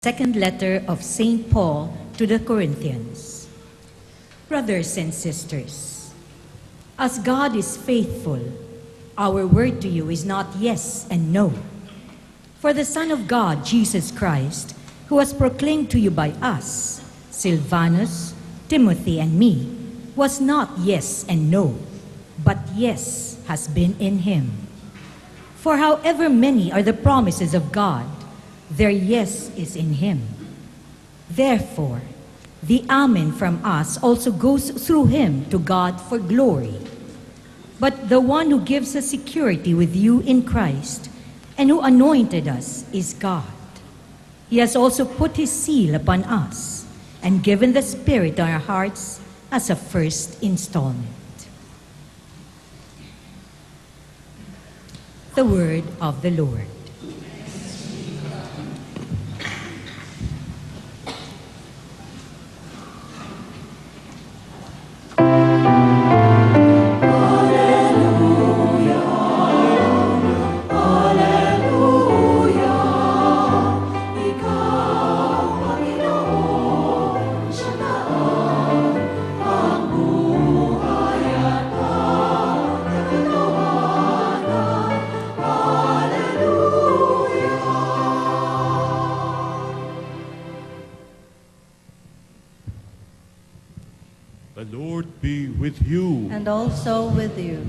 Second letter of St. Paul to the Corinthians. Brothers and sisters, as God is faithful, our word to you is not yes and no. For the Son of God, Jesus Christ, who was proclaimed to you by us, Silvanus, Timothy, and me, was not yes and no, but yes has been in him. For however many are the promises of God, their yes is in him. Therefore, the Amen from us also goes through him to God for glory. But the one who gives us security with you in Christ and who anointed us is God. He has also put his seal upon us and given the Spirit on our hearts as a first installment. The word of the Lord. The Lord be with you. And also with you.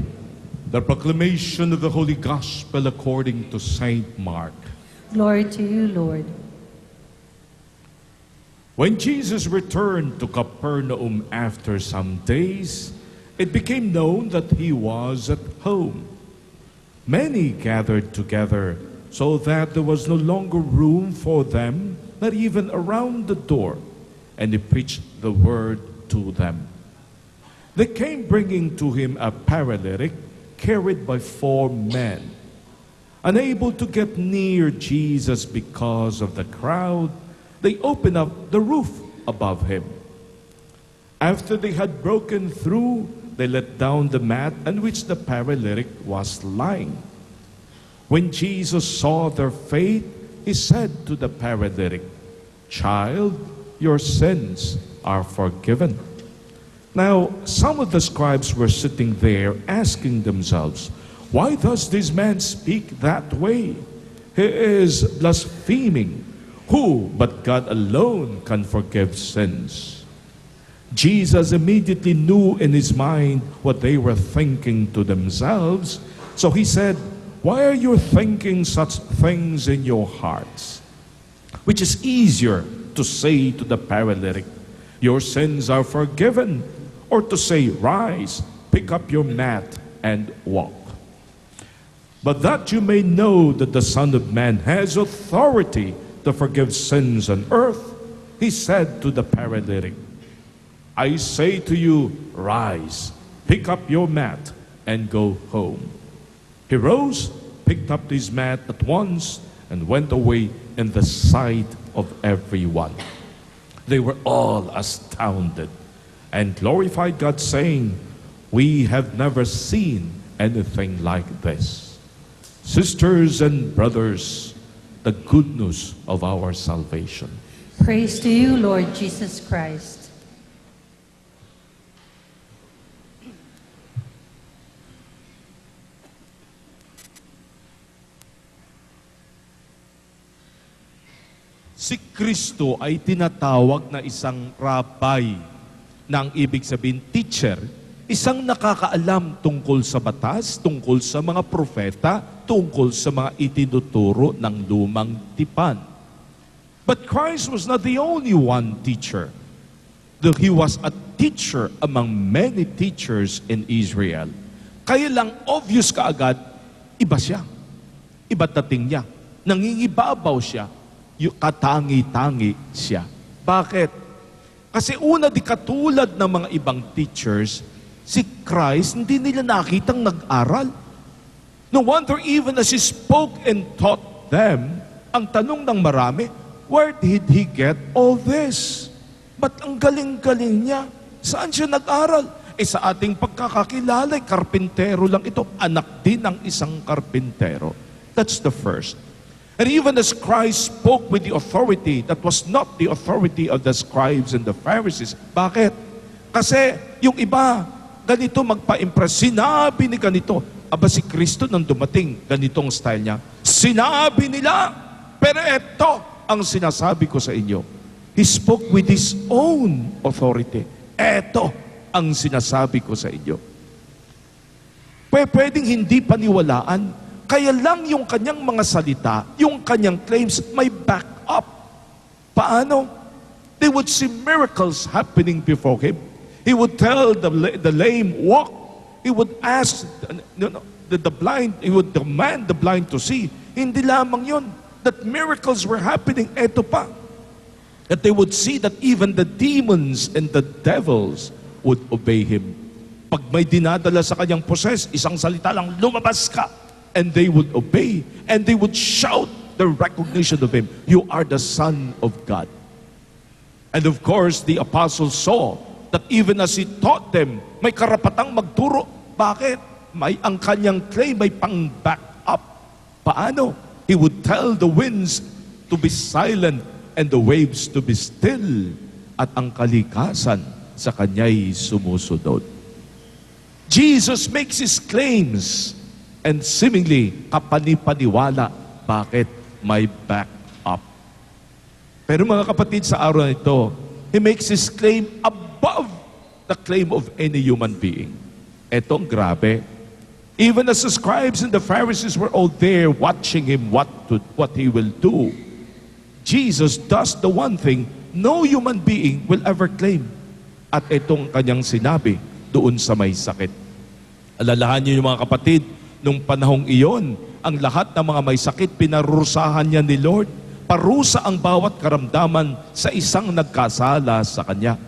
The proclamation of the Holy Gospel according to Saint Mark. Glory to you, Lord. When Jesus returned to Capernaum after some days, it became known that he was at home. Many gathered together so that there was no longer room for them, not even around the door, and he preached the word to them. They came bringing to him a paralytic carried by 4 men. Unable to get near Jesus because of the crowd, they opened up the roof above him. After they had broken through, they let down the mat on which the paralytic was lying. When Jesus saw their faith, he said to the paralytic, "Child, your sins are forgiven." Now, some of the scribes were sitting there asking themselves, "Why does this man speak that way? He is blaspheming. Who but God alone can forgive sins?" Jesus immediately knew in his mind what they were thinking to themselves. So he said, "Why are you thinking such things in your hearts? Which is easier to say to the paralytic, 'Your sins are forgiven,' or to say, 'Rise, pick up your mat and walk'? But that you may know that the Son of Man has authority to forgive sins on earth," he said to the paralytic, "I say to you, rise, pick up your mat, and go home." He rose, picked up his mat at once, and went away in the sight of everyone. They were all astounded and glorified God, saying, "We have never seen anything like this." Sisters and brothers, the good news of our salvation. Praise to you, Lord Jesus Christ. Si Kristo ay tinatawag na isang rabay, na ang ibig sabihin teacher, isang nakakaalam tungkol sa batas, tungkol sa mga propeta, tungkol sa mga itinuturo ng lumang tipan. But Christ was not the only one teacher. Though he was a teacher among many teachers in Israel. Kaya lang obvious kaagad, iba siya. Iba dating niya. Nangingibabaw siya. Yung katangi-tangi siya. Bakit? Kasi una, di katulad ng mga ibang teachers, si Christ hindi nila nakitang nag-aral. No wonder even as he spoke and taught them, ang tanong ng marami, where did he get all this? Ba't ang galing-galing niya? Saan siya nag-aral? Sa ating pagkakakilala, karpintero lang ito. Anak din ng isang karpintero. That's the first. And even as Christ spoke with the authority that was not the authority of the scribes and the Pharisees. Bakit? Kasi yung iba, ganito magpa-impress. Sinabi ni ganito. Aba si Kristo nang dumating, ganitong style niya. Sinabi nila, pero eto ang sinasabi ko sa inyo. He spoke with His own authority. Eto ang sinasabi ko sa inyo. Pwedeng hindi paniwalaan. Kaya lang yung kanyang mga salita, yung kanyang claims, may back up. Paano? They would see miracles happening before him. He would tell the lame, walk. He would ask the blind, he would demand the blind to see. Hindi lamang yun, that miracles were happening. Eto pa. That they would see that even the demons and the devils would obey him. Pag may dinadala sa kanyang poses, isang salita lang, lumabas ka. And they would obey. And they would shout the recognition of him. You are the Son of God. And of course, the apostles saw that even as he taught them, may karapatang magturo. Bakit? May ang kanyang claim, may pang-back up. Paano? He would tell the winds to be silent and the waves to be still. At ang kalikasan sa kanya'y sumusunod. Jesus makes his claims and seemingly kapanipaniwala. Bakit? May back up. Pero mga kapatid, sa araw na ito, he makes his claim above the claim of any human being. Etong grabe. Even as the scribes and the Pharisees were all there watching him what he will do, Jesus does the one thing no human being will ever claim. At itong kanyang sinabi doon sa may sakit. Alalahan niyo yung mga kapatid, nung panahong iyon, ang lahat ng mga may sakit, pinarusahan niya ni Lord. Parusa ang bawat karamdaman sa isang nagkasala sa kanya.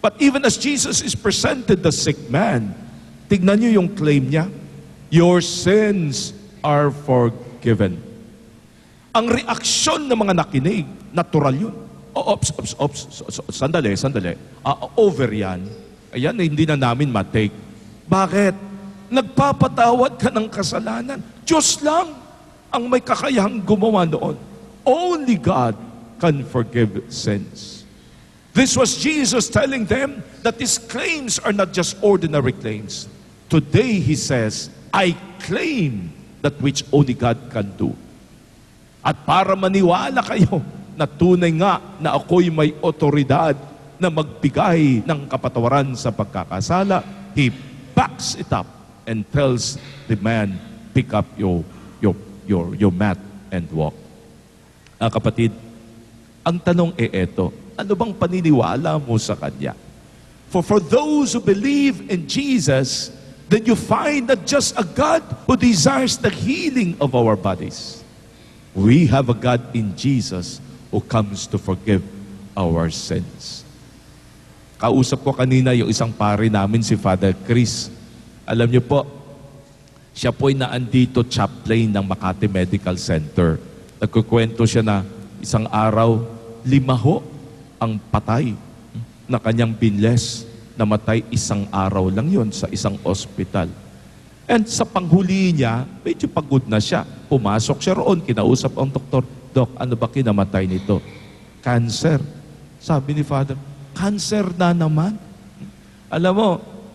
But even as Jesus is presented the sick man, tignan niyo yung claim niya, your sins are forgiven. Ang reaksyon ng mga nakinig, natural yun. Sandali. Over yan. Ayan, hindi na namin matake. Bakit? Nagpapatawad ka ng kasalanan. Diyos lang ang may kakayahang gumawa noon. Only God can forgive sins. This was Jesus telling them that his claims are not just ordinary claims. Today, he says, I claim that which only God can do. At para maniwala kayo na tunay nga na ako'y may otoridad na magbigay ng kapatawaran sa pagkakasala, he backs it up and tells the man, pick up your mat and walk. Kapatid, ang tanong eto, ano bang paniniwala mo sa Kanya? For those who believe in Jesus, then you find not just a God who desires the healing of our bodies. We have a God in Jesus who comes to forgive our sins. Kausap ko kanina yung isang pare namin, si Father Chris. Alam niyo po, siya po'y naandito chaplain ng Makati Medical Center. Nagkukwento siya na isang araw, 5 ang patay na kanyang binles. Namatay isang araw lang yon sa isang ospital. And sa panghuli niya, medyo pagod na siya. Pumasok siya roon, kinausap ang doktor, Dok, ano ba kinamatay nito? Cancer. Sabi ni Father, cancer na naman? Alam mo,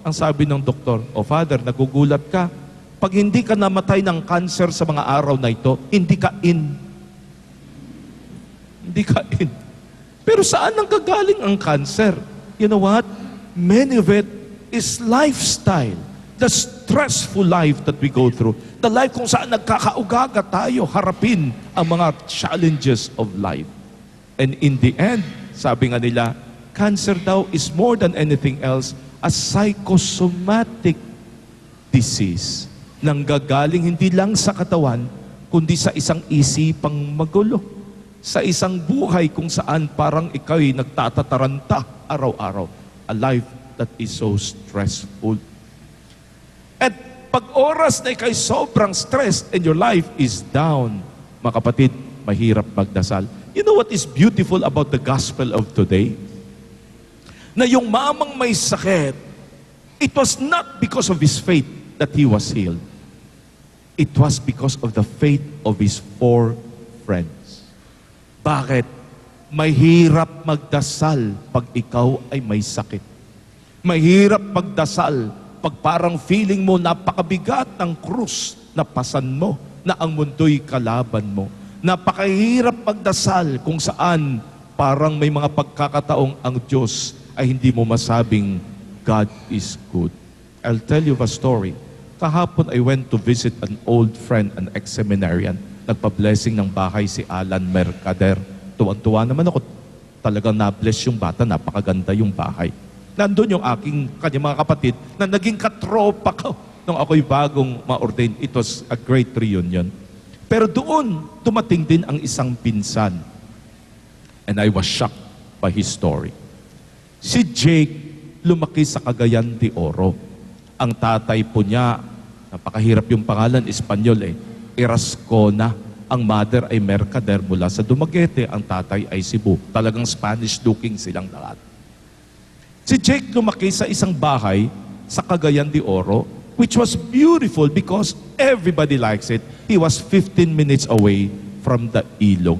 ang sabi ng doktor, Father, nagugulat ka. Pag hindi ka namatay ng cancer sa mga araw na ito, hindi ka in. Hindi ka in. Pero saan ang gagaling ang cancer? You know what? Many of it is lifestyle. The stressful life that we go through. The life kung saan nagkakaugaga tayo harapin ang mga challenges of life. And in the end, sabi nga nila, cancer daw is more than anything else a psychosomatic disease. Nanggagaling hindi lang sa katawan, kundi sa isang isipang magulo. Sa isang buhay kung saan parang ikaw'y nagtatataranta araw-araw. A life that is so stressful. At pag oras na ikaw'y sobrang stressed and your life is down, mga kapatid, mahirap magdasal. You know what is beautiful about the gospel of today? Na yung mamang may sakit, it was not because of his faith that he was healed. It was because of the faith of his 4 friends. Bakit? Mahirap magdasal pag ikaw ay may sakit. Mahirap magdasal pag parang feeling mo napakabigat ng krus na pasan mo, na ang mundo'y kalaban mo. Napakahirap magdasal kung saan parang may mga pagkakataong ang Diyos ay hindi mo masabing God is good. I'll tell you a story. Kahapon I went to visit an old friend, an ex-seminarian. Nagpa-blessing ng bahay si Alan Mercader. Tuwang-tuwa naman ako. Talagang na-bless yung bata, napakaganda yung bahay. Nandun yung kanyang mga kapatid na naging katropa ko nung ako'y bagong ma-ordain. It was a great reunion. Pero doon, dumating din ang isang pinsan. And I was shocked by his story. Si Jake, lumaki sa Cagayan de Oro. Ang tatay po niya, napakahirap yung pangalan, Espanyol Erascona. Ang mother ay Mercader mula sa Dumaguete, ang tatay ay Cebu. Talagang Spanish-looking silang lahat. Si Jake lumaki sa isang bahay sa Cagayan de Oro, which was beautiful because everybody likes it. He was 15 minutes away from the ilog.